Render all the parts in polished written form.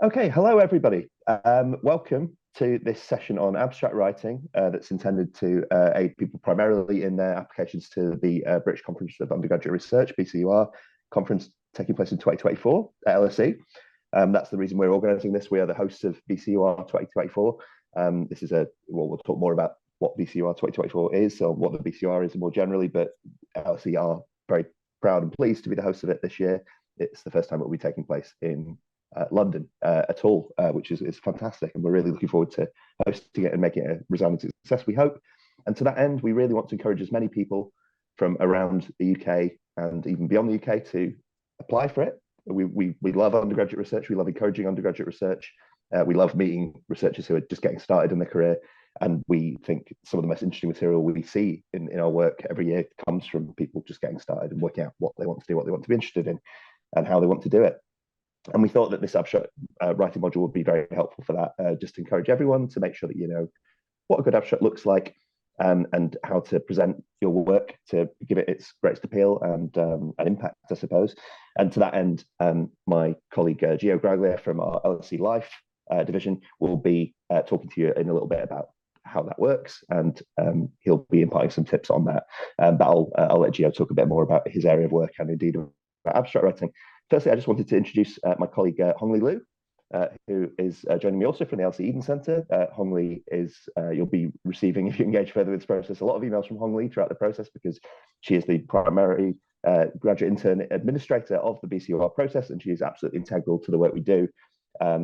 Okay, hello everybody. Welcome to this session on abstract writing that's intended to aid people primarily in their applications to the British Conference of Undergraduate Research, BCUR, conference taking place in 2024 at LSE. That's the reason we're organising this. We are the hosts of BCUR 2024. This is we'll talk more about what BCUR 2024 is, or what the BCUR is more generally, but LSE are very proud and pleased to be the host of it this year. It's the first time it will be taking place in London at all, which is fantastic. And we're really looking forward to hosting it and making it a resounding success, we hope. And to that end, we really want to encourage as many people from around the UK and even beyond the UK to apply for it. We love undergraduate research. We love encouraging undergraduate research. We love meeting researchers who are just getting started in their career. And we think some of the most interesting material we see in our work every year comes from people just getting started and working out what they want to do, what they want to be interested in, and how they want to do it. And we thought that this abstract writing module would be very helpful for that, just to encourage everyone to make sure that you know what a good abstract looks like, and how to present your work to give it its greatest appeal and impact, I suppose. And to that end, my colleague Gio Graglia from our LSE Life division will be talking to you in a little bit about how that works, and he'll be imparting some tips on that. But I'll let Gio talk a bit more about his area of work and indeed about abstract writing. Firstly, I just wanted to introduce my colleague Hongli Liu, who is joining me also from the LSE Eden Centre. Hongli is, you'll be receiving, if you engage further with this process, a lot of emails from Hongli throughout the process, because she is the primary graduate intern administrator of the BCUR process, and she is absolutely integral to the work we do.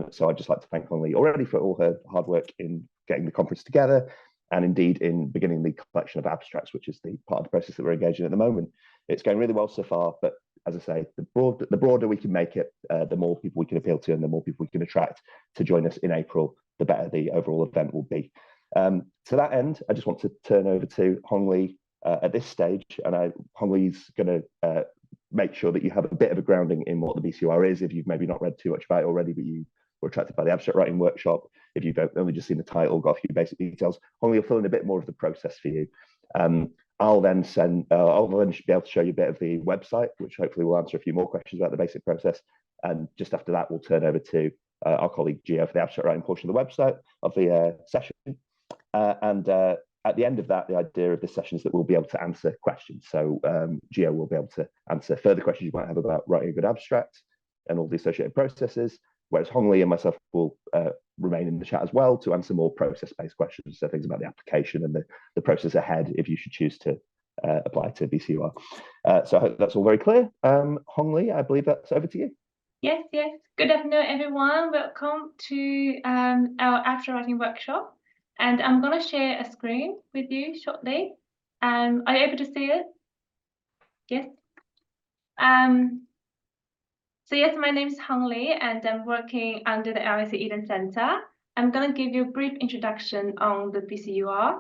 So I'd just like to thank Hongli already for all her hard work in getting the conference together, and indeed in beginning the collection of abstracts, which is the part of the process that we're engaged in at the moment. It's going really well so far, but as I say, the broader we can make it, the more people we can appeal to, and the more people we can attract to join us in April, the better the overall event will be. To that end, I just want to turn over to Hongli at this stage, and Hongli's going to make sure that you have a bit of a grounding in what the BCUR is, if you've maybe not read too much about it already, but you were attracted by the abstract writing workshop. If you've only just seen the title, got a few basic details, Hongli will fill in a bit more of the process for you. I'll then be able to show you a bit of the website, which hopefully will answer a few more questions about the basic process. And just after that, we'll turn over to our colleague Gio for the abstract writing portion of the website of the session. At the end of that, the idea of this session is that we'll be able to answer questions. So Gio will be able to answer further questions you might have about writing a good abstract and all the associated processes, whereas Hongli and myself will remain in the chat as well to answer more process-based questions, so things about the application and the process ahead if you should choose to apply to BCUR. So I hope that's all very clear. Hongli, I believe that's over to you. Yes. Good afternoon, everyone. Welcome to our abstract writing workshop. And I'm going to share a screen with you shortly. Are you able to see it? Yes. So yes, my name is Hongli, and I'm working under the LSE Eden Centre. I'm going to give you a brief introduction on the BCUR.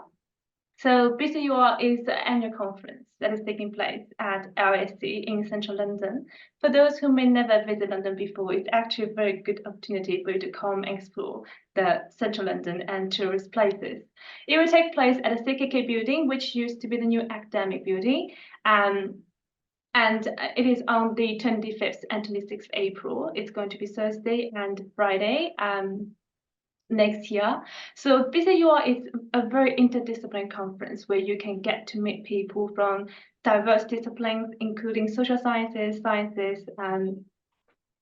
So BCUR is the annual conference that is taking place at LSE in central London. For those who may never visit London before, it's actually a very good opportunity for you to come and explore the central London and tourist places. It will take place at the CKK building, which used to be the new academic building. And it is on the 25th and 26th April. It's going to be Thursday and Friday next year. So BCUR is a very interdisciplinary conference where you can get to meet people from diverse disciplines, including social sciences,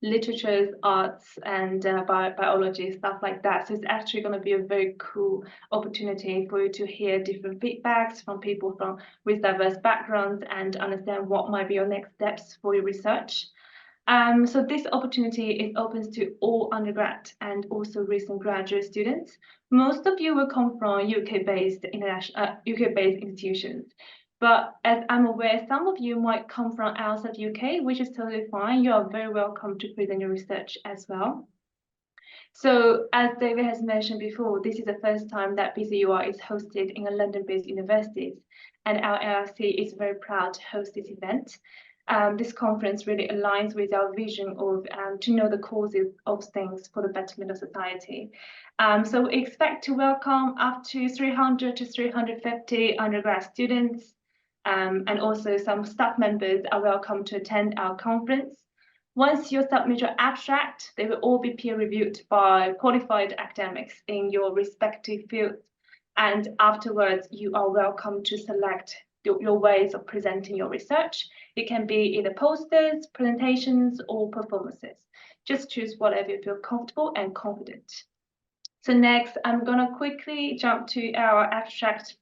literatures, arts, and biology, stuff like that. So it's actually going to be a very cool opportunity for you to hear different feedbacks from people with diverse backgrounds and understand what might be your next steps for your research. So this opportunity is open to all undergrad and also recent graduate students. Most of you will come from UK-based institutions. But as I'm aware, some of you might come from outside UK, which is totally fine. You are very welcome to present your research as well. So as David has mentioned before, this is the first time that BCUR is hosted in a London-based university, and our LSE is very proud to host this event. This conference really aligns with our vision of to know the causes of things for the betterment of society. So we expect to welcome up to 300 to 350 undergrad students. And also some staff members are welcome to attend our conference. Once you submit your abstract, they will all be peer reviewed by qualified academics in your respective fields. And afterwards, you are welcome to select your ways of presenting your research. It can be either posters, presentations, or performances. Just choose whatever you feel comfortable and confident. So next, I'm going to quickly jump to our abstract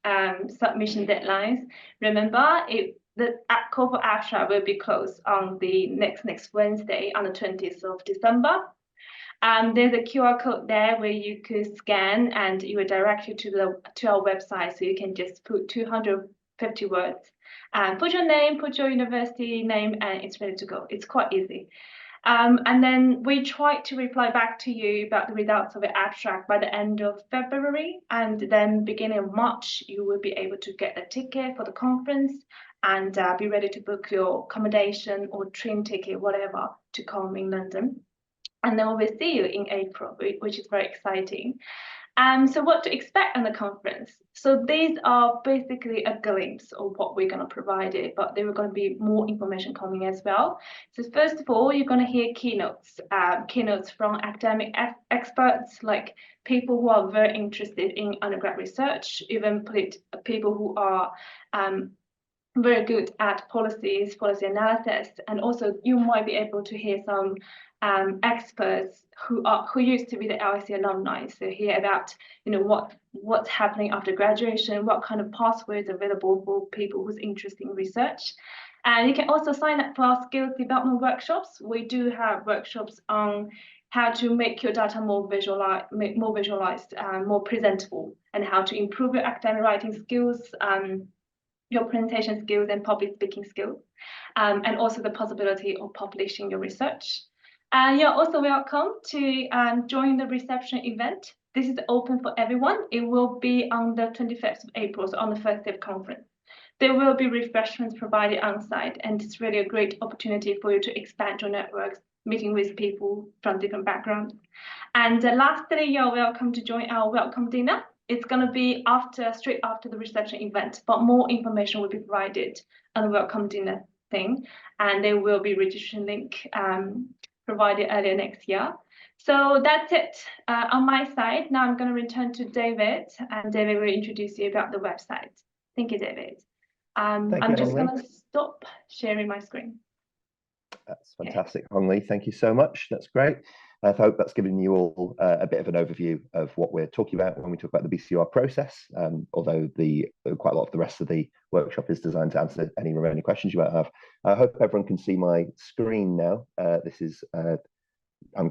submission deadlines. Remember, the call for abstract will be closed on the next Wednesday, on the 20th of December. There's a QR code there where you could scan, and it will direct you to our website. So you can just put 250 words, put your name, put your university name, and it's ready to go. It's quite easy. And then we try to reply back to you about the results of the abstract by the end of February, and then beginning of March, you will be able to get a ticket for the conference and be ready to book your accommodation or train ticket, whatever, to come in London. And then we'll see you in April, which is very exciting. So what to expect on the conference? So these are basically a glimpse of what we're going to provide it, but there are going to be more information coming as well. So first of all, you're going to hear keynotes from academic experts, like people who are very interested in undergrad research, even people who are very good at policy analysis, and also you might be able to hear some experts who used to be the LSE alumni. So hear about what's happening after graduation, what kind of pathways available for people who's interested in research. And you can also sign up for our skills development workshops. We do have workshops on how to make your data more visualized, more presentable, and how to improve your academic writing skills, your presentation skills and public speaking skills, and also the possibility of publishing your research. You're also welcome to join the reception event. This is open for everyone. It will be on the 21st of April, so on the first day of conference. There will be refreshments provided on site, and it's really a great opportunity for you to expand your networks, meeting with people from different backgrounds. And lastly, you're welcome to join our welcome dinner. It's going to be straight after the reception event, but more information will be provided on the welcome dinner thing, and there will be registration link provided earlier next year. So that's it on my side. Now I'm going to return to David, and David will introduce you about the website. Thank you, David. I'm just going to stop sharing my screen. That's fantastic, Hong Li. Thank you so much. That's great. I hope that's given you all a bit of an overview of what we're talking about when we talk about the BCUR process, although quite a lot of the rest of the workshop is designed to answer any remaining questions you might have. I hope everyone can see my screen now. I'm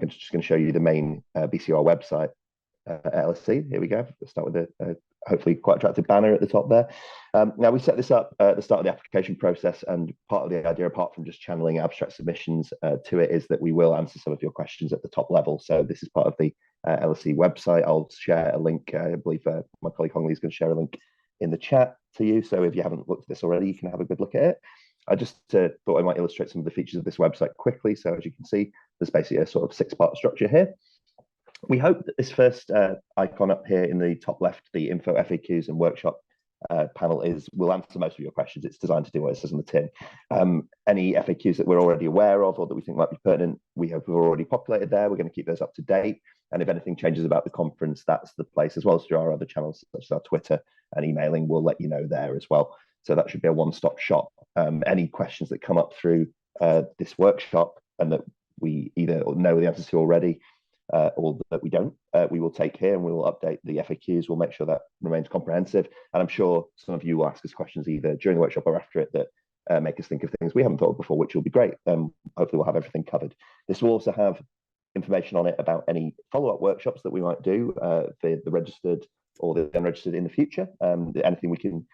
just going to show you the main BCUR website at LSE. Here we go. Let's start with a hopefully quite attractive banner at the top there. Now, we set this up at the start of the application process, and part of the idea, apart from just channeling abstract submissions to it, is that we will answer some of your questions at the top level. So this is part of the LSE website. I'll share a link. I believe my colleague Hong Li is going to share a link in the chat to you. So if you haven't looked at this already, you can have a good look at it. I just thought I might illustrate some of the features of this website quickly. So as you can see, there's basically a sort of 6-part structure here. We hope that this first icon up here in the top left, the info, FAQs and workshop panel, will answer most of your questions. It's designed to do what it says on the tin. Any FAQs that we're already aware of or that we think might be pertinent, we hope we've already populated there. We're going to keep those up to date. And if anything changes about the conference, that's the place, as well as through our other channels, such as our Twitter and emailing, we'll let you know there as well. So that should be a one-stop shop. Any questions that come up through this workshop and that we either know the answers to already, or that we don't, we will take here and we will update the FAQs. We'll make sure that remains comprehensive. And I'm sure some of you will ask us questions either during the workshop or after it that make us think of things we haven't thought of before, which will be great. Hopefully we'll have everything covered. This will also have information on it about any follow-up workshops that we might do for the registered or the unregistered in the future. Anything we can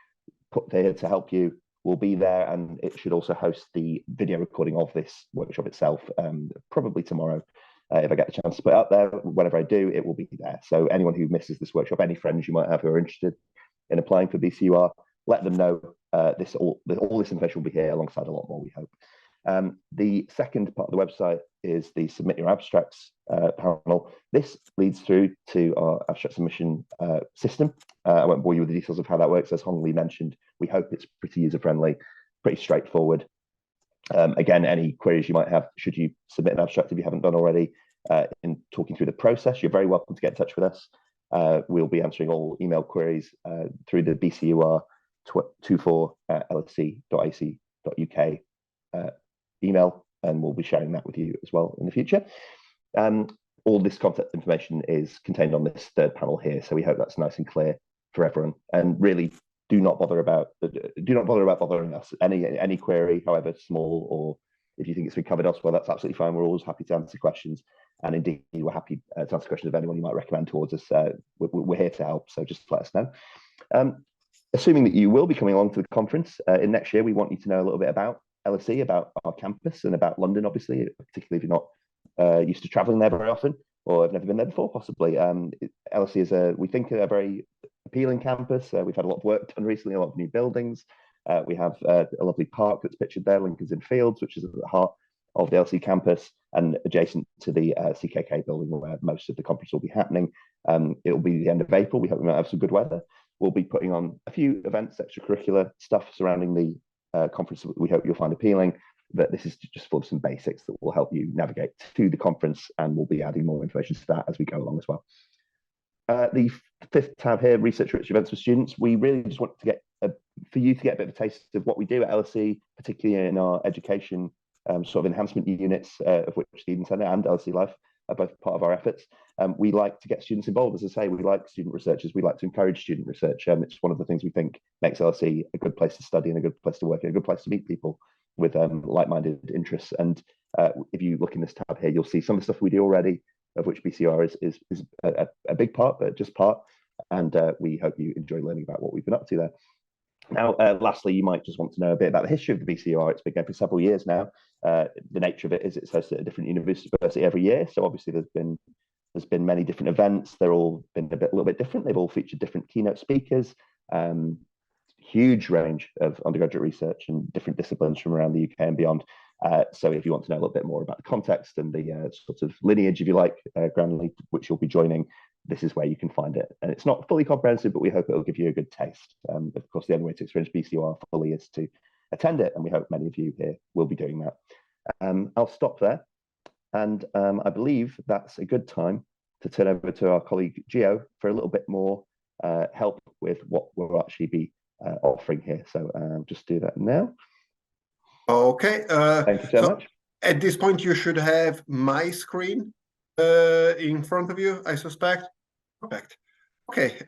put there to help you will be there, and it should also host the video recording of this workshop itself, probably tomorrow. If I get the chance to put it up there, whenever I do, it will be there. So anyone who misses this workshop, any friends you might have who are interested in applying for BCUR, let them know. All this information will be here alongside a lot more, we hope. The second part of the website is the Submit Your Abstracts panel. This leads through to our abstract submission system. I won't bore you with the details of how that works. As Hong Li mentioned, we hope it's pretty user-friendly, pretty straightforward. Again, any queries you might have, should you submit an abstract if you haven't done already, in talking through the process, you're very welcome to get in touch with us. We'll be answering all email queries through the BCUR 24@lsc.ac.uk email, and we'll be sharing that with you as well in the future. All this contact information is contained on this third panel here, so we hope that's nice and clear for everyone. And really, do not bother about bothering us. Any query, however small, or if you think it's been covered elsewhere, that's absolutely fine. We're always happy to answer questions, and indeed, we're happy to answer questions of anyone you might recommend towards us. We're here to help, so just let us know. Assuming that you will be coming along to the conference in next year, we want you to know a little bit about LSE, about our campus, and about London, obviously, particularly if you're not used to traveling there very often, or have never been there before, possibly. LSE is, we think, a very appealing campus. We've had a lot of work done recently, a lot of new buildings. We have a lovely park that's pictured there, Lincoln's Inn Fields, which is at the heart of the LSE campus and adjacent to the CKK building where most of the conference will be happening. It will be the end of April. We hope we might have some good weather. We'll be putting on a few events, extracurricular stuff surrounding the conference that we hope you'll find appealing. But this is just for some basics that will help you navigate to the conference, and we'll be adding more information to that as we go along as well. The fifth tab here, research rich events for students. We really just want to get for you to get a bit of a taste of what we do at LSE, particularly in our education sort of enhancement units, of which the Eden Centre and LSE Life are both part of our efforts. We like to get students involved. As I say, we like student researchers. We like to encourage student research. It's one of the things we think makes LSE a good place to study and a good place to work and a good place to meet people with like-minded interests. And if you look in this tab here, you'll see some of the stuff we do already, of which BCUR is a big part, but just part. And we hope you enjoy learning about what we've been up to there. Now, lastly, you might just want to know a bit about the history of the BCUR. It's been going for several years now. The nature of it is it's hosted at a different university every year. So obviously there's been many different events. They're all been a little bit different. They've all featured different keynote speakers. Huge range of undergraduate research and different disciplines from around the UK and beyond. So if you want to know a little bit more about the context and the sort of lineage, if you like, groundly, which you'll be joining, this is where you can find it. And it's not fully comprehensive, but we hope it'll give you a good taste. Of course, the only way to experience BCUR fully is to attend it, and we hope many of you here will be doing that. I'll stop there, and I believe that's a good time to turn over to our colleague Gio for a little bit more help with what we'll actually be offering here. So just do that now. Okay. Thank you so much. At this point, you should have my screen in front of you, I suspect. Perfect. Okay.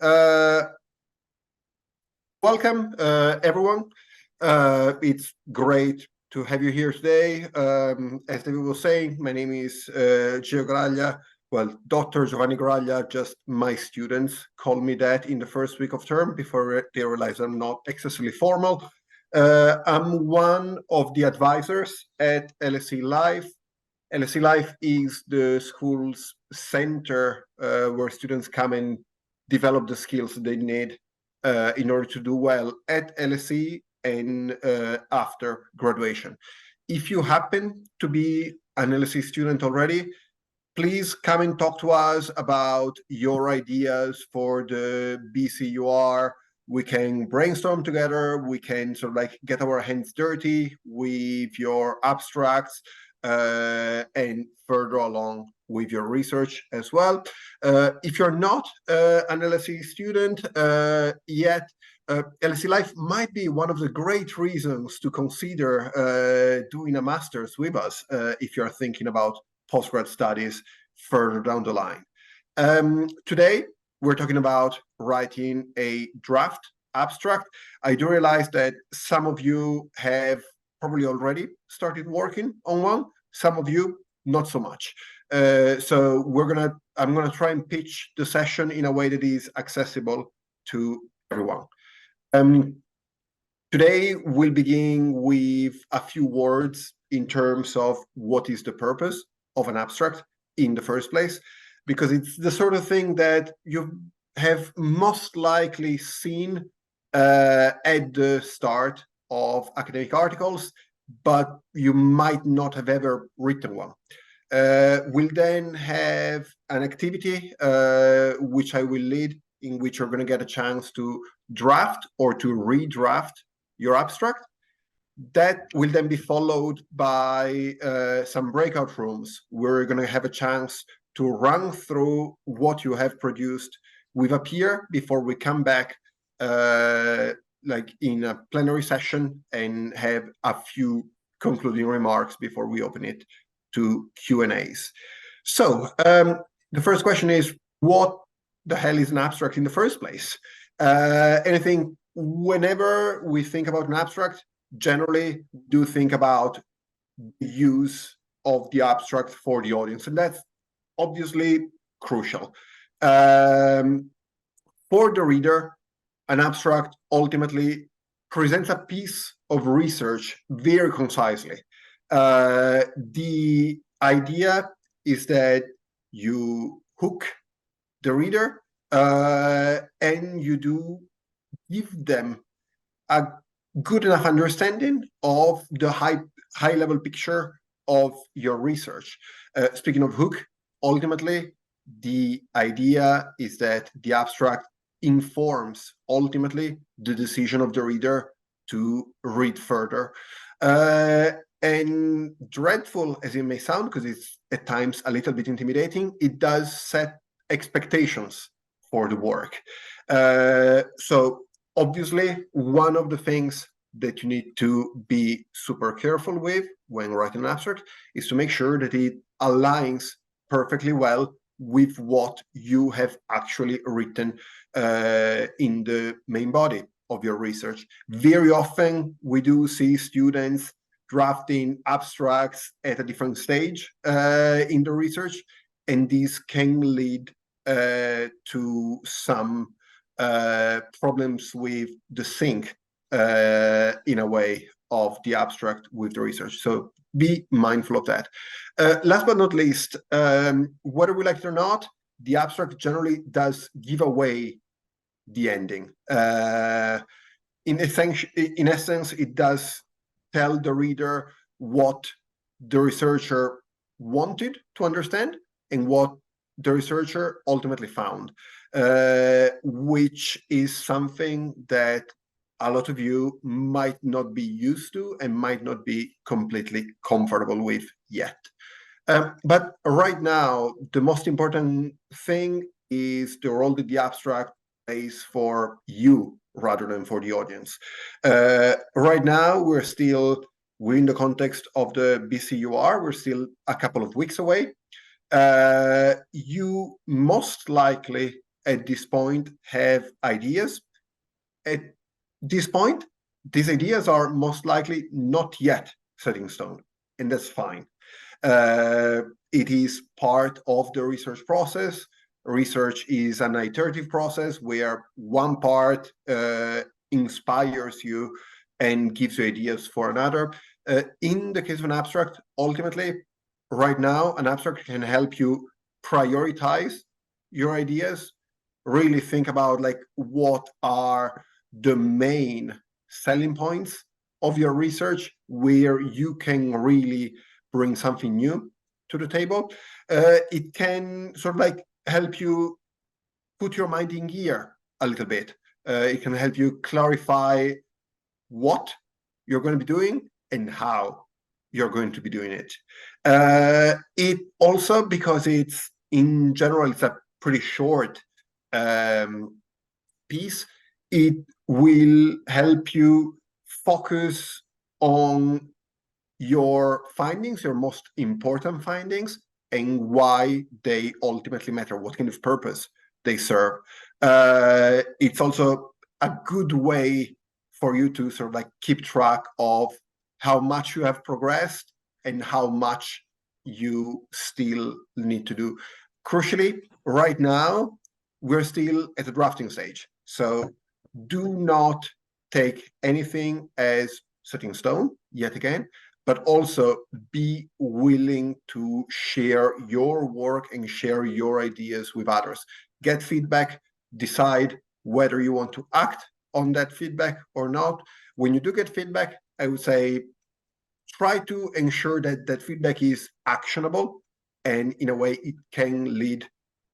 Welcome, everyone. It's great to have you here today. As David was saying, my name is Gio Graglia. Well, Dr. Giovanni Graglia, just my students call me that in the first week of term before they realize I'm not excessively formal. I'm one of the advisors at LSE Life. LSE Life is the school's center where students come and develop the skills they need in order to do well at LSE and after graduation. If you happen to be an LSE student already, please come and talk to us about your ideas for the BCUR. We can brainstorm together. We can sort of like get our hands dirty with your abstracts and further along with your research as well. If you're not an LSE student yet, LSE Life might be one of the great reasons to consider doing a master's with us if you're thinking about postgrad studies further down the line. Today, we're talking about writing a draft abstract. I do realize that some of you have probably already started working on one, some of you not so much. So I'm gonna try and pitch the session in a way that is accessible to everyone. Today, we'll begin with a few words in terms of what is the purpose of an abstract in the first place, because it's the sort of thing that you have most likely seen at the start of academic articles, but you might not have ever written one. We'll then have an activity which I will lead, in which you're going to get a chance to draft or to redraft your abstract. That will then be followed by some breakout rooms. We're going to have a chance to run through what you have produced with a peer before we come back like in a plenary session and have a few concluding remarks before we open it to Q&As. So the first question is, what the hell is an abstract in the first place? And I think whenever we think about an abstract, generally do think about the use of the abstract for the audience, and that's obviously crucial. For the reader, an abstract ultimately presents a piece of research very concisely. The idea is that you hook the reader and you do give them a good enough understanding of the high level picture of your research. Speaking of hook, ultimately, the idea is that the abstract informs ultimately the decision of the reader to read further. And dreadful as it may sound, because it's at times a little bit intimidating, it does set expectations for the work. So obviously, one of the things that you need to be super careful with when writing an abstract is to make sure that it aligns perfectly well with what you have actually written in the main body of your research. Very often, we do see students drafting abstracts at a different stage in the research, and this can lead to some problems with the sync in a way of the abstract with the research. So be mindful of that. Last but not least, whether we like it or not, the abstract generally does give away the ending. In essence, it does tell the reader what the researcher wanted to understand and what the researcher ultimately found, which is something that a lot of you might not be used to and might not be completely comfortable with yet. But right now, the most important thing is the role that the abstract plays for you rather than for the audience. Right now, we're in the context of the BCUR, we're still a couple of weeks away. You most likely at this point have ideas. At this point, these ideas are most likely not yet set in stone, and that's fine. It is part of the research process. Research is an iterative process where one part inspires you and gives you ideas for another. In the case of an abstract, ultimately, right now, an abstract can help you prioritize your ideas, really think about like what are the main selling points of your research where you can really bring something new to the table. It can sort of like help you put your mind in gear a little bit. It can help you clarify what you're going to be doing and how you're going to be doing it. It also, because it's in general, it's a pretty short piece, it will help you focus on your findings, your most important findings, and why they ultimately matter, what kind of purpose they serve. It's also a good way for you to sort of like keep track of how much you have progressed and how much you still need to do. Crucially, right now, we're still at the drafting stage. So do not take anything as set in stone, yet again, but also be willing to share your work and share your ideas with others. Get feedback, decide whether you want to act on that feedback or not. When you do get feedback, I would say try to ensure that that feedback is actionable, and in a way it can lead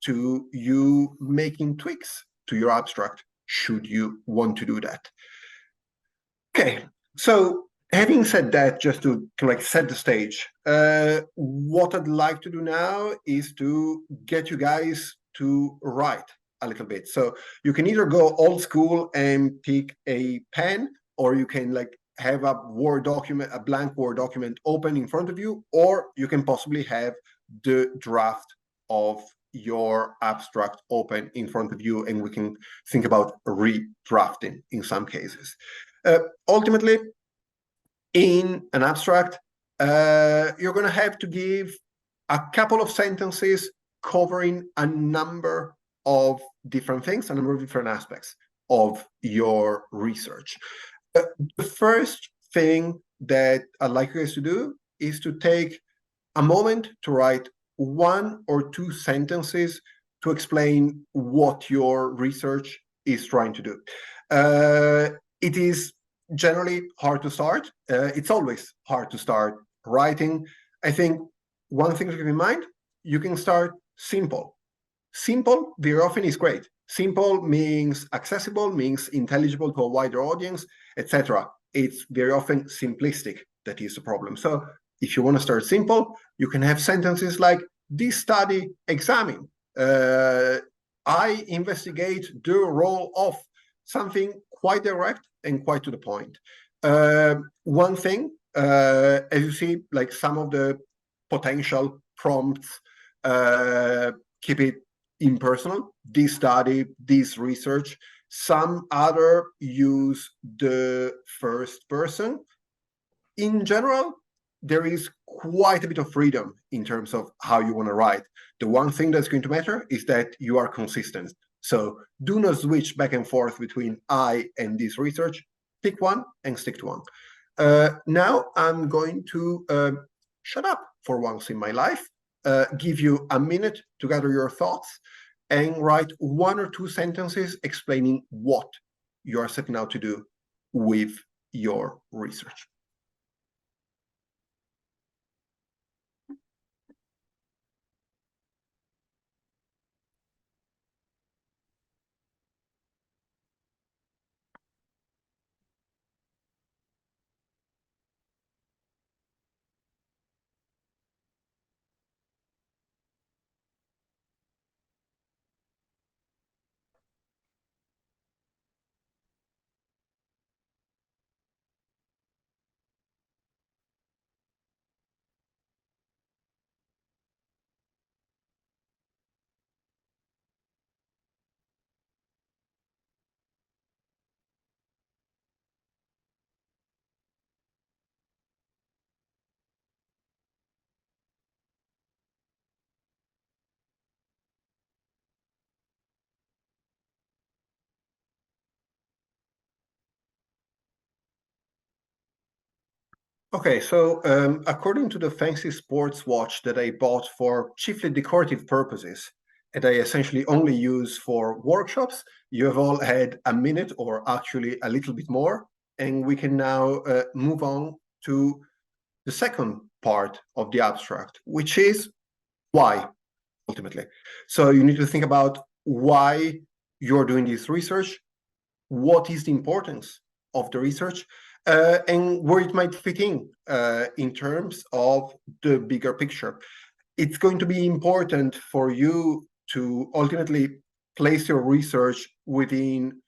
to you making tweaks to your abstract should you want to do that. Okay, so Having said that, just to like set the stage, what I'd like to do now is to get you guys to write a little bit. So you can either go old school and pick a pen, or you can like have a Word document, a blank Word document open in front of you, or you can possibly have the draft of your abstract open in front of you, and we can think about redrafting in some cases. Ultimately, in an abstract, you're going to have to give a couple of sentences covering a number of different things, a number of different aspects of your research. The first thing that I'd like you guys to do is to take a moment to write 1 or 2 sentences to explain what your research is trying to do. It is generally hard to start. It's always hard to start writing. I think one thing to keep in mind, you can start simple. Simple very often is great. Simple means accessible, means intelligible to a wider audience, etc. It's very often simplistic that is the problem. So if you want to start simple, you can have sentences like, this study examine. I investigate the role of something quite direct and quite to the point. One thing, as you see, like some of the potential prompts, keep it impersonal. This study, this research. Some other use the first person. In general, there is quite a bit of freedom in terms of how you want to write. The one thing that's going to matter is that you are consistent. So do not switch back and forth between I and this research. Pick one and stick to one. Now I'm going to shut up for once in my life, give you a minute to gather your thoughts, and write 1 or 2 sentences explaining what you are setting out to do with your research. Okay, so according to the fancy sports watch that I bought for chiefly decorative purposes, and I essentially only use for workshops, you have all had a minute or actually a little bit more, and we can now move on to the second part of the abstract, which is why, ultimately. So you need to think about why you're doing this research, what is the importance of the research, and where it might fit in terms of the bigger picture. It's going to be important for you to ultimately place your research within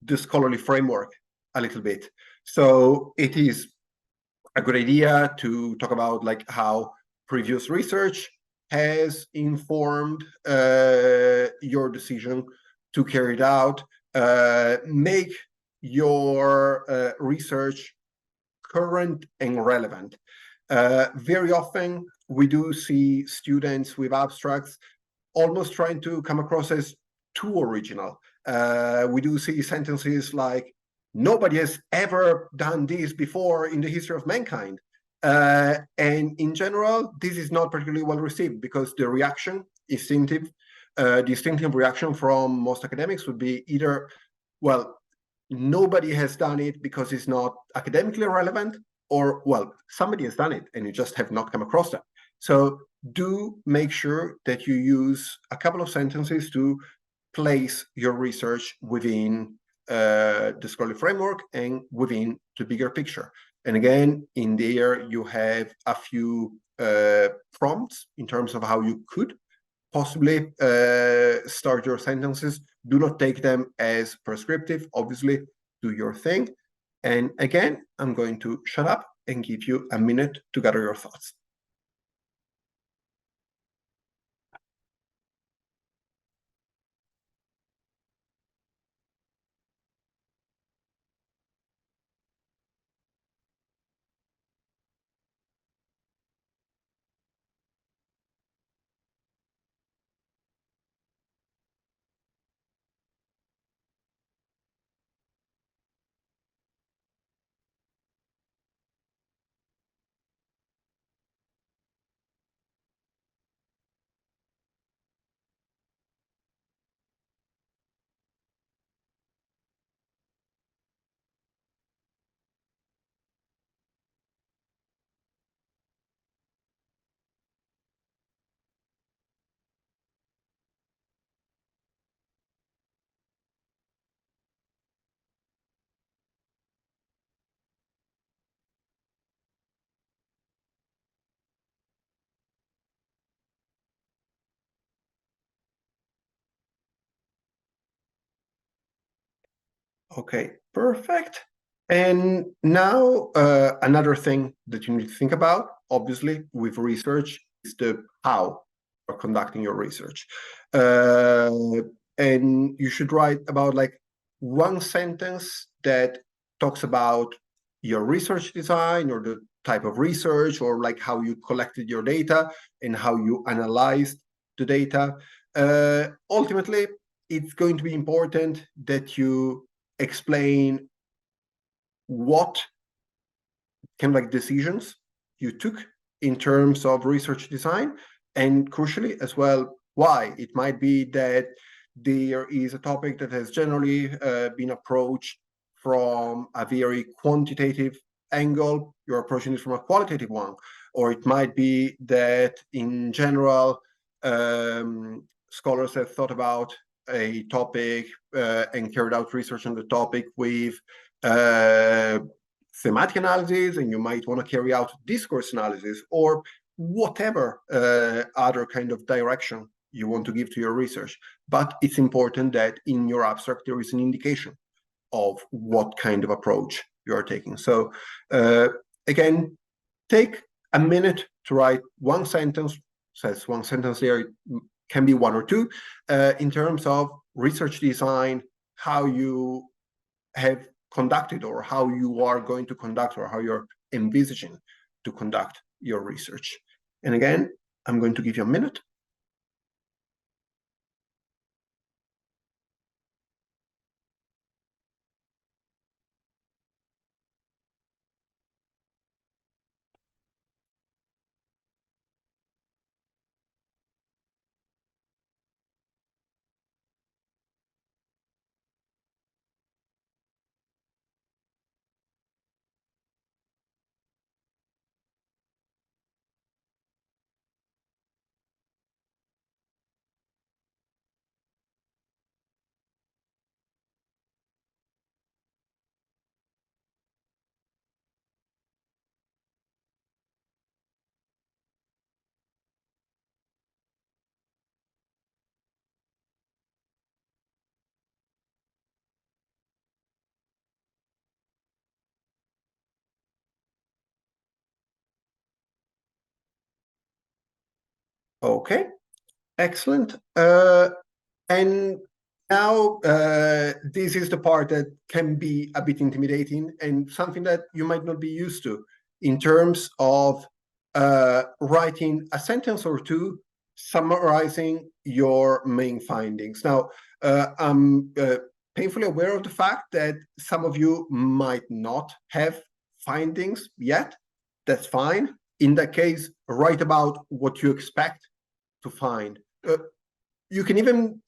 the scholarly framework a little bit. So it is a good idea to talk about like how previous research has informed your decision to carry it out. Make your research current and relevant. Very often, we do see students with abstracts almost trying to come across as too original. We do see sentences like, nobody has ever done this before in the history of mankind. And in general, this is not particularly well received because the reaction, the instinctive reaction from most academics would be either, well, nobody has done it because it's not academically relevant, or, well, somebody has done it and you just have not come across them. So do make sure that you use a couple of sentences to place your research within the scholarly framework and within the bigger picture. And again, in there, you have a few prompts in terms of how you could possibly start your sentences. Do not take them as prescriptive. Obviously, do your thing. And again, I'm going to shut up and give you a minute to gather your thoughts. Okay, perfect. And now another thing that you need to think about, obviously, with research is the how you're conducting your research. And you should write about like one sentence that talks about your research design or the type of research or like how you collected your data and how you analyzed the data. Ultimately, it's going to be important that you explain what kind of like decisions you took in terms of research design, and crucially as well, why. It might be that there is a topic that has generally been approached from a very quantitative angle, you're approaching it from a qualitative one, or it might be that in general, scholars have thought about a topic and carried out research on the topic with thematic analysis, and you might want to carry out discourse analysis or whatever other kind of direction you want to give to your research. But it's important that in your abstract there is an indication of what kind of approach you are taking. So again, take a minute to write one sentence, says one sentence there, can be one or two, in terms of research design, how you have conducted or how you are going to conduct or how you're envisaging to conduct your research. And again, I'm going to give you a minute. Okay, excellent. And now this is the part that can be a bit intimidating and something that you might not be used to in terms of writing a sentence or two summarizing your main findings. Now, I'm painfully aware of the fact that some of you might not have findings yet. That's fine. In that case, write about what you expect to find. You can even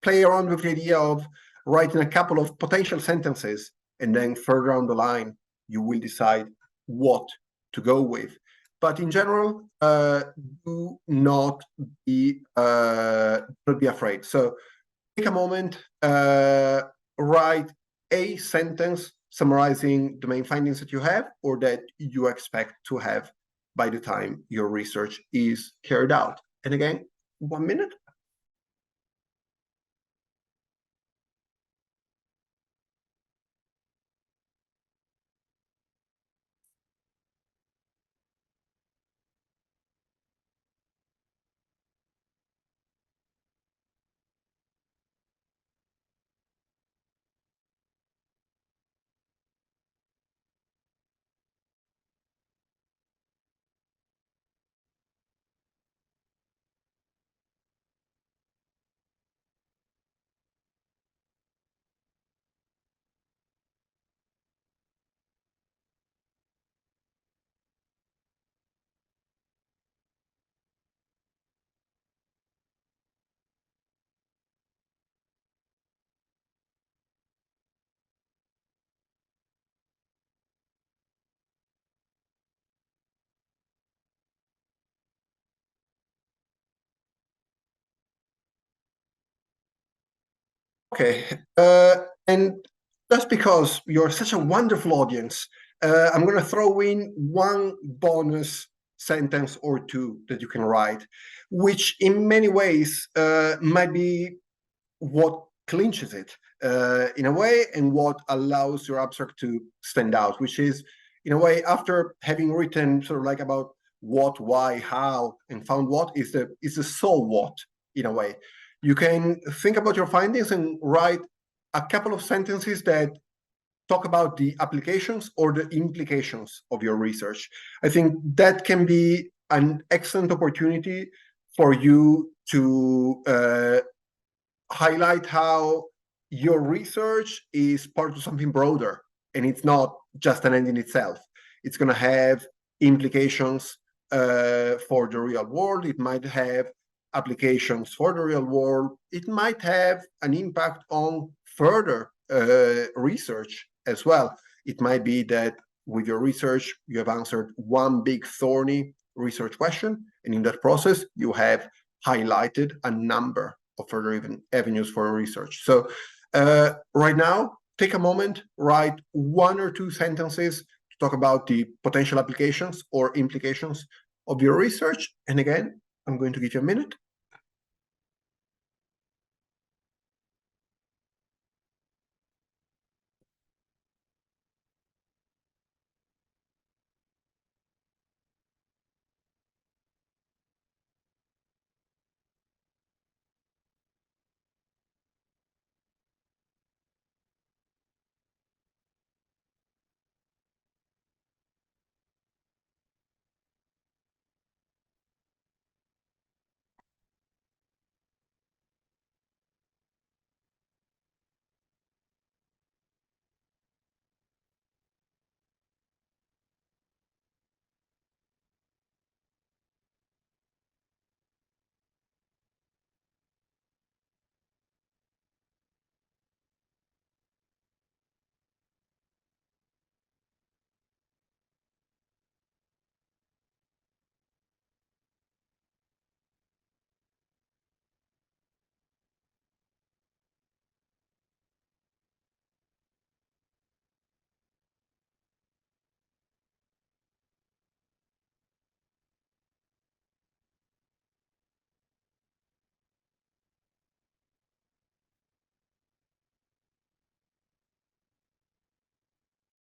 play around with the idea of writing a couple of potential sentences, and then further down the line, you will decide what to go with. But in general, do not be afraid. So take a moment, write a sentence summarizing the main findings that you have or that you expect to have by the time your research is carried out. And again, 1 minute. Okay, and just because you're such a wonderful audience, I'm going to throw in one bonus sentence or two that you can write, which in many ways might be what clinches it in a way and what allows your abstract to stand out, which is, in a way, after having written sort of like about what, why, how, and found what is the so what, in a way. You can think about your findings and write a couple of sentences that talk about the applications or the implications of your research. I think that can be an excellent opportunity for you to highlight how your research is part of something broader and it's not just an end in itself. It's going to have implications for the real world. It might have applications for the real world. It might have an impact on further research as well. It might be that with your research, you have answered one big thorny research question, and in that process, you have highlighted a number of further even avenues for research. So right now, take a moment, write one or two sentences to talk about the potential applications or implications of your research. And again, I'm going to give you a minute.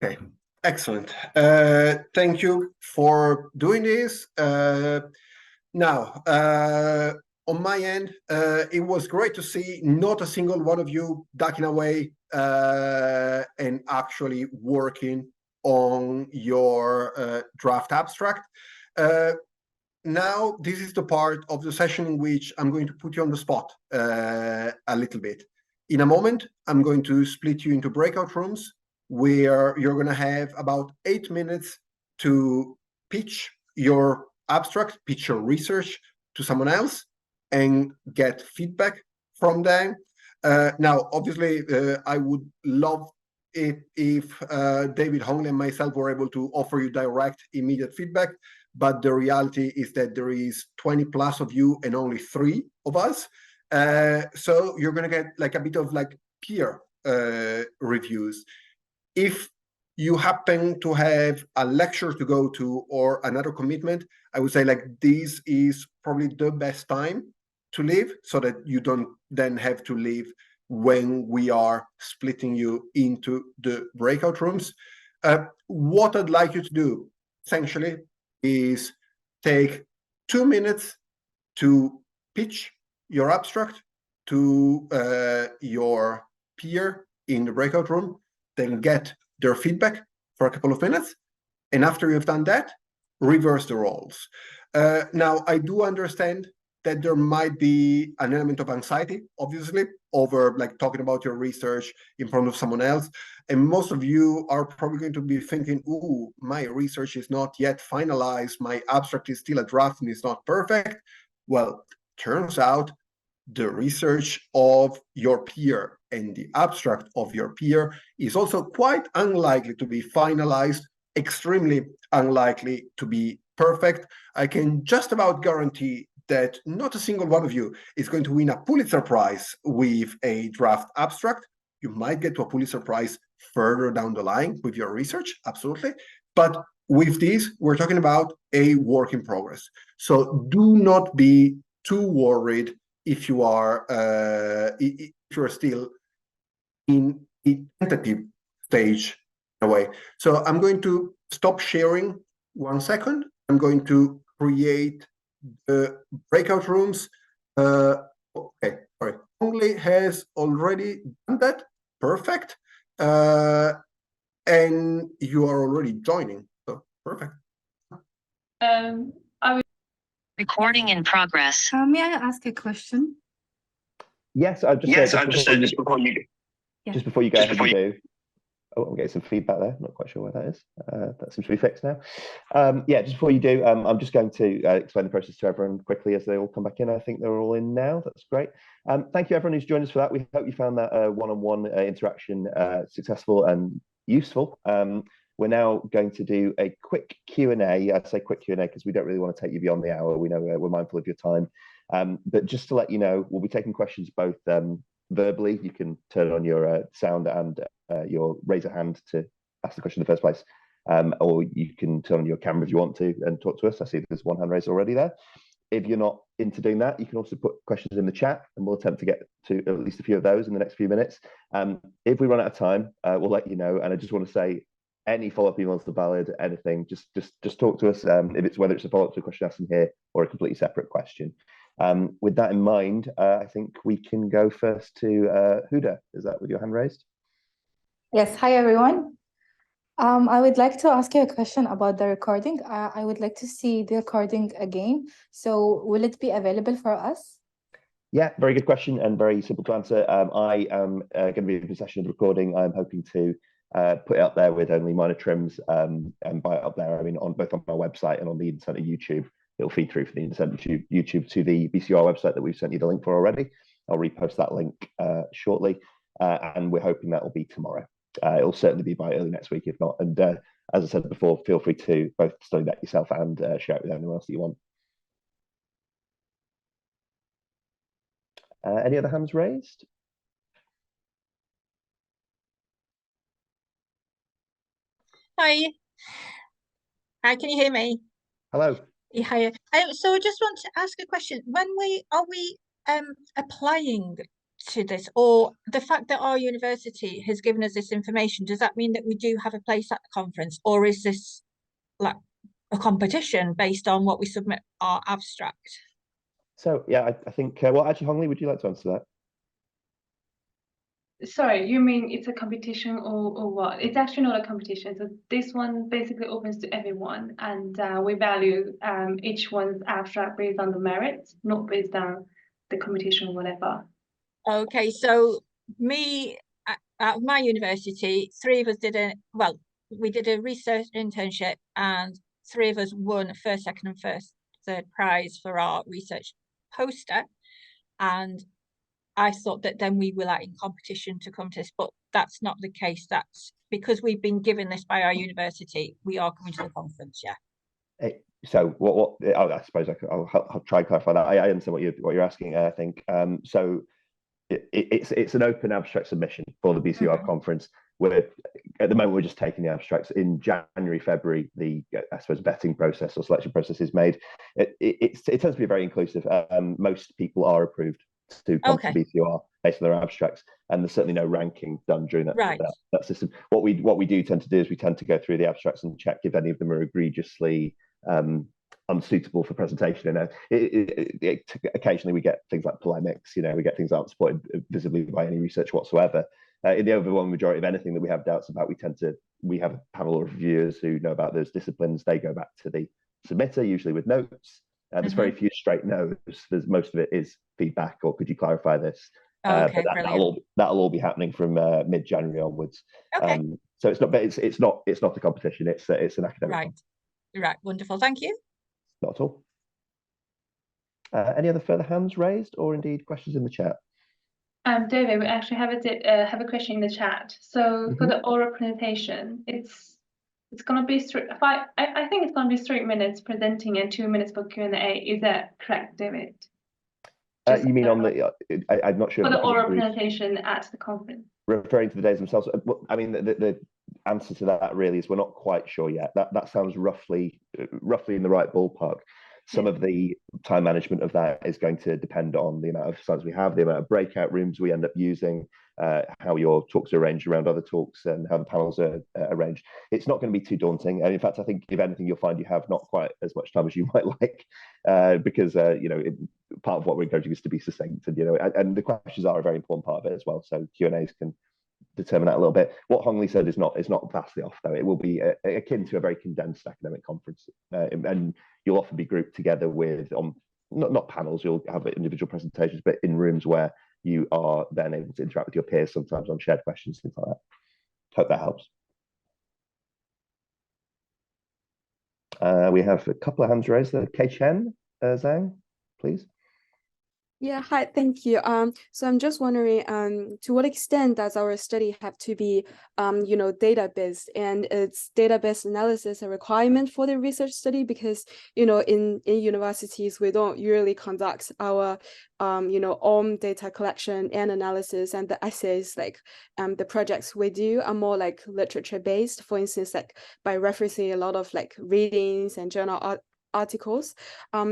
Okay, excellent. Thank you for doing this. Now, on my end, it was great to see not a single one of you ducking away and actually working on your draft abstract. Now, this is the part of the session in which I'm going to put you on the spot a little bit. In a moment, I'm going to split you into breakout rooms where you're going to have about 8 minutes to pitch your abstract, pitch your research to someone else and get feedback from them. Now, obviously, I would love it if David Hongley and myself were able to offer you direct, immediate feedback. But the reality is that there is 20 plus of you and only 3 of us. So you're going to get like a bit of like peer reviews. If you happen to have a lecture to go to or another commitment, I would say like this is probably the best time to leave so that you don't then have to leave when we are splitting you into the breakout rooms. What I'd like you to do, essentially, is take 2 minutes to pitch your abstract to your peer in the breakout room, then get their feedback for a couple of minutes. And after you've done that, reverse the roles. Now, I do understand that there might be an element of anxiety, obviously, over like talking about your research in front of someone else. And most of you are probably going to be thinking, ooh, my research is not yet finalized. My abstract is still a draft and it's not perfect. Well, turns out the research of your peer and the abstract of your peer is also quite unlikely to be finalized, extremely unlikely to be perfect. I can just about guarantee that not a single one of you is going to win a Pulitzer Prize with a draft abstract. You might get to a Pulitzer Prize further down the line with your research, absolutely. But with this, we're talking about a work in progress. So do not be too worried if you are if you're still in a tentative stage in a way. So I'm going to stop sharing 1 second. I'm going to create the breakout rooms. Okay, sorry. Only has already done that. Perfect. And you are already joining. So perfect. Recording in progress. May I ask a question? Yes, I've just Yes, just before you go ahead and do. Oh, I'm getting some feedback there. Not quite sure why that is. That seems to be fixed now. Yeah, just before you do, I'm just going to explain the process to everyone quickly as they all come back in. I think they're all in now. That's great. Thank you, everyone who's joined us for that. We hope you found that one-on-one interaction successful and useful. We're now going to do a quick Q&A. I say quick Q&A because we don't really want to take you beyond the hour. We know we're mindful of your time. But just to let you know, we'll be taking questions both verbally. You can turn on your sound and your raise a hand to ask the question in the first place. Or you can turn on your camera if you want to and talk to us. I see there's one hand raised already there. If you're not into doing that, you can also put questions in the chat and we'll attempt to get to at least a few of those in the next few minutes. If we run out of time, we'll let you know. And I just want to say, any follow-up emails are valid, anything, just talk to us, whether it's a follow-up to a question asked in here or a completely separate question. With that in mind, I think we can go first to Huda. Is that with your hand raised? Yes, hi everyone. I would like to ask you a question about the recording. I would like to see the recording again. So will it be available for us? Yeah, very good question and very simple to answer. I am going to be in possession of the recording. I'm hoping to put it up there with only minor trims and buy it up there. I mean, both on my website and on the Internet YouTube. It'll feed through for the Internet YouTube to the BCUR website that we've sent you the link for already. I'll repost that link shortly, and we're hoping that will be tomorrow. It'll certainly be by early next week, if not. And as I said before, feel free to both study that yourself and share it with anyone else that you want. Any other hands raised? Hi. Hi, can you hear me? Hello. Hi. So I just want to ask a question. When are we applying to this, or the fact that our university has given us this information, does that mean that we do have a place at the conference, or is this like a competition based on what we submit our abstract? So yeah, I think well, actually, Hong Lee, would you like to answer that? Sorry, you mean it's a competition or what? It's actually not a competition. So this one basically opens to everyone, and we value each one's abstract based on the merits, not based on the competition or whatever. Okay, so at my university, 3 of us we did a research internship, and 3 of us won first, second, and third prize for our research poster. And I thought that then we were like in competition to come to this, but that's not the case. That's because we've been given this by our university. We are coming to the conference, yeah. So what I suppose I'll try and clarify that. I understand what you're asking. I think so. It's an open abstract submission for the BCUR conference. at the moment we're just taking the abstracts. In January, February, the I suppose vetting process or selection process is made. It tends to be very inclusive. Most people are approved to come to BCUR based on their abstracts, and there's certainly no ranking done during that system. What we do tend to do is we tend to go through the abstracts and check if any of them are egregiously unsuitable for presentation. And occasionally we get things like polemics, we get things that aren't supported visibly by any research whatsoever. In the overwhelming majority of anything that we have doubts about, we have a panel of reviewers who know about those disciplines. They go back to the submitter, usually with notes. There's very few straight no's. Most of it is feedback, or could you clarify this? But that'll all be happening from mid-January onwards. So it's not a competition. It's an academic. Right. Wonderful. Thank you. Not at all. Any other further hands raised, or indeed questions in the chat? David, we actually have a question in the chat. So for the oral presentation, it's going to be I think it's going to be 3 minutes presenting and 2 minutes for Q&A. Is that correct, David? You mean on the? I'm not sure. For the oral presentation at the conference. Referring to the days themselves. I mean, the answer to that really is we're not quite sure yet. That sounds roughly in the right ballpark. Some of the time management of that is going to depend on the amount of slides we have, the amount of breakout rooms we end up using, how your talks are arranged around other talks, and how the panels are arranged. It's not going to be too daunting. And in fact, I think if anything, you'll find you have not quite as much time as you might like, because part of what we're encouraging is to be succinct, and the questions are a very important part of it as well. So Q&As can determine that a little bit. What Hong Li said is not vastly off, though. It will be akin to a very condensed academic conference, and you'll often be grouped together with not panels. You'll have individual presentations, but in rooms where you are then able to interact with your peers, sometimes on shared questions, things like that. Hope that helps. We have a couple of hands raised there. Kei Chen, Zhang, please. Yeah, hi, thank you. So I'm just wondering, to what extent does our study have to be, data-based, and is database analysis a requirement for the research study? Because, in universities, we don't usually conduct our, own data collection and analysis, and the essays, the projects we do are more like literature-based, for instance, by referencing a lot of readings and journal articles.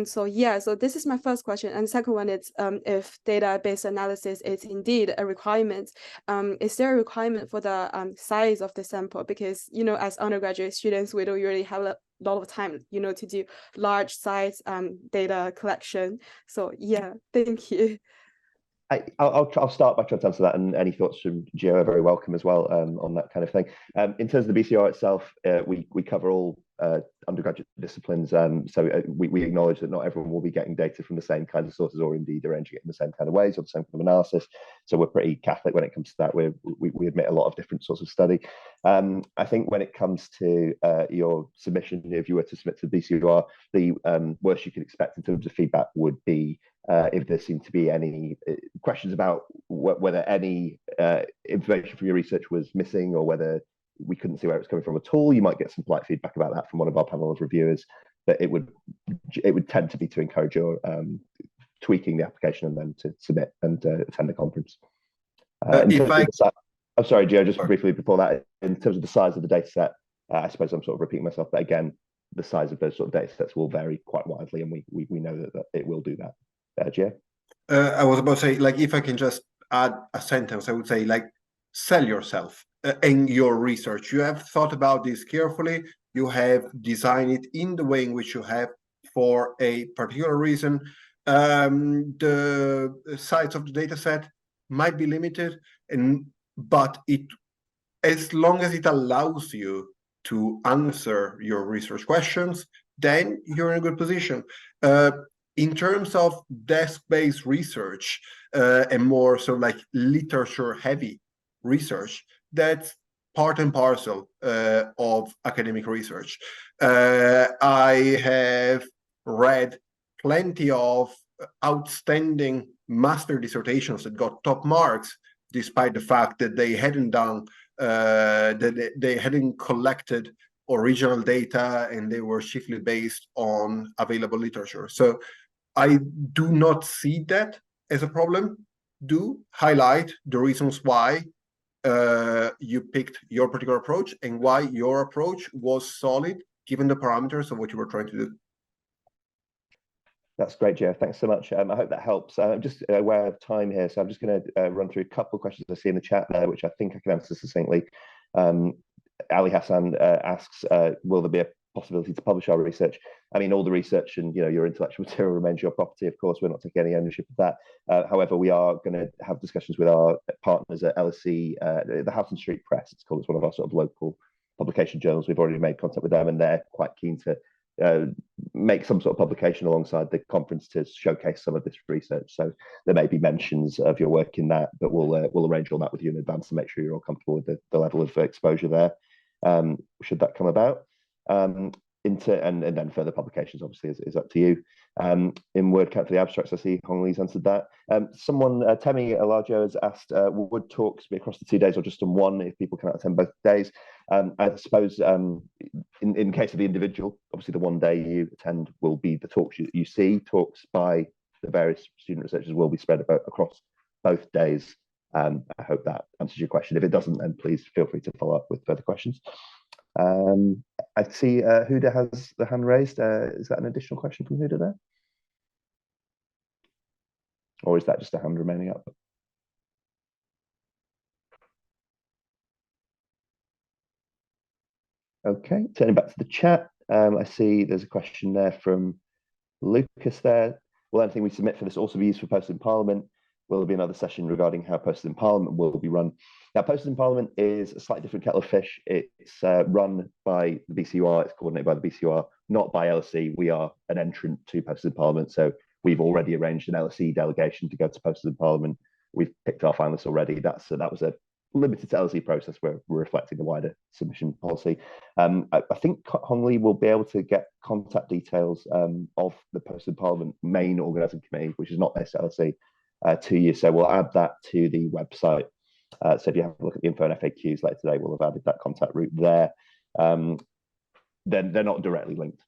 So this is my first question, and second one is if database analysis is indeed a requirement, is there a requirement for the size of the sample? Because as undergraduate students, we don't really have a lot of time to do large size data collection. So thank you. I'll start by trying to answer that, and any thoughts from Gio are very welcome as well on that kind of thing. In terms of the BCUR itself, we cover all undergraduate disciplines, so we acknowledge that not everyone will be getting data from the same kinds of sources, or indeed arranging it in the same kind of ways or the same kind of analysis. So we're pretty Catholic when it comes to that. We admit a lot of different sorts of study. I think when it comes to your submission, if you were to submit to the BCUR, the worst you could expect in terms of feedback would be if there seemed to be any questions about whether any information from your research was missing, or whether we couldn't see where it was coming from at all. You might get some polite feedback about that from one of our panel of reviewers, but it would tend to be to encourage your tweaking the application and then to submit and attend the conference. I'm sorry, Gio, just briefly before that, in terms of the size of the data set, I suppose I'm sort of repeating myself, but again, the size of those sort of data sets will vary quite widely, and we know that it will do that. Gio? I was about to say, if I can just add a sentence, I would say, sell yourself in your research. You have thought about this carefully. You have designed it in the way in which you have for a particular reason. The size of the data set might be limited, but as long as it allows you to answer your research questions, then you're in a good position. In terms of desk-based research and more sort of literature-heavy research, that's part and parcel of academic research. I have read plenty of outstanding master dissertations that got top marks, despite the fact that they hadn't done, that they hadn't collected original data, and they were chiefly based on available literature. So I do not see that as a problem. Do highlight the reasons why you picked your particular approach and why your approach was solid given the parameters of what you were trying to do. That's great, Joe. Thanks so much. I hope that helps. I'm just aware of time here, so I'm just going to run through a couple of questions I see in the chat there, which I think I can answer succinctly. Ali Hassan asks, will there be a possibility to publish our research? I mean, all the research and your intellectual material remains your property. Of course, we're not taking any ownership of that. However, we are going to have discussions with our partners at LSE, the Houghton Street Press. It's called. It's one of our sort of local publication journals. We've already made contact with them, and they're quite keen to make some sort of publication alongside the conference to showcase some of this research. So there may be mentions of your work in that, but we'll arrange all that with you in advance to make sure you're all comfortable with the level of exposure there. Should that come about, and then further publications obviously is up to you. In word count for the abstracts, I see Hong Lee's answered that. Someone, Temi Alajo, has asked, would talks be across the 2 days or just on one if people cannot attend both days? I suppose in case of the individual, obviously the 1 day you attend will be the talks you see. Talks by the various student researchers will be spread across both days. I hope that answers your question. If it doesn't, then please feel free to follow up with further questions. I see Huda has the hand raised. Is that an additional question from Huda there? Or is that just a hand remaining up? Okay, turning back to the chat, I see there's a question there from Lucas there. Will anything we submit for this also be used for posted in Parliament? Will there be another session regarding how posted in Parliament will be run? Now, posted in Parliament is a slightly different kettle of fish. It's run by the BCUR, it's coordinated by the BCUR, not by LSE. We are an entrant to posted in Parliament, so we've already arranged an LSE delegation to go to posted in Parliament. We've picked our finalists already. That was a limited to LSE process where we're reflecting the wider submission policy. I think Hong Lee will be able to get contact details of the posted in Parliament main organising committee, which is not this LSE, to you. So we'll add that to the website. So if you have a look at the info and FAQs later today, we'll have added that contact route there. Then they're not directly linked.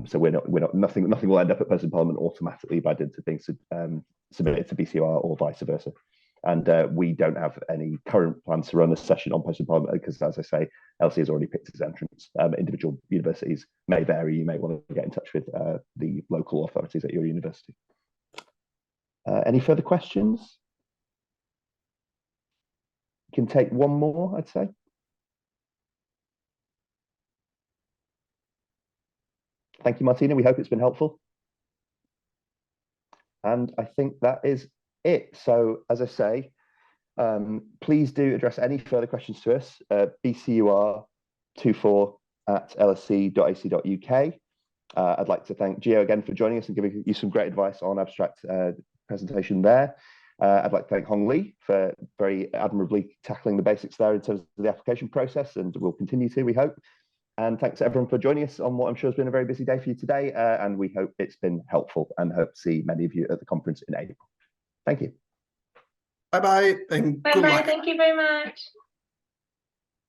So nothing will end up at posted in Parliament automatically by dint of being submitted to BCUR or vice versa. And we don't have any current plans to run a session on posted in Parliament because, as I say, LSE has already picked its entrance. Individual universities may vary. You may want to get in touch with the local authorities at your university. Any further questions? Can take one more, I'd say. Thank you, Martina. We hope it's been helpful. And I think that is it. So, as I say, please do address any further questions to us, bcur24@lsc.ac.uk. I'd like to thank Gio again for joining us and giving you some great advice on abstract presentation there. I'd like to thank Hong Lee for very admirably tackling the basics there in terms of the application process, and we'll continue to, we hope. And thanks everyone for joining us on what I'm sure has been a very busy day for you today, and we hope it's been helpful and hope to see many of you at the conference in April. Thank you. Bye-bye and good luck. Thank you very much.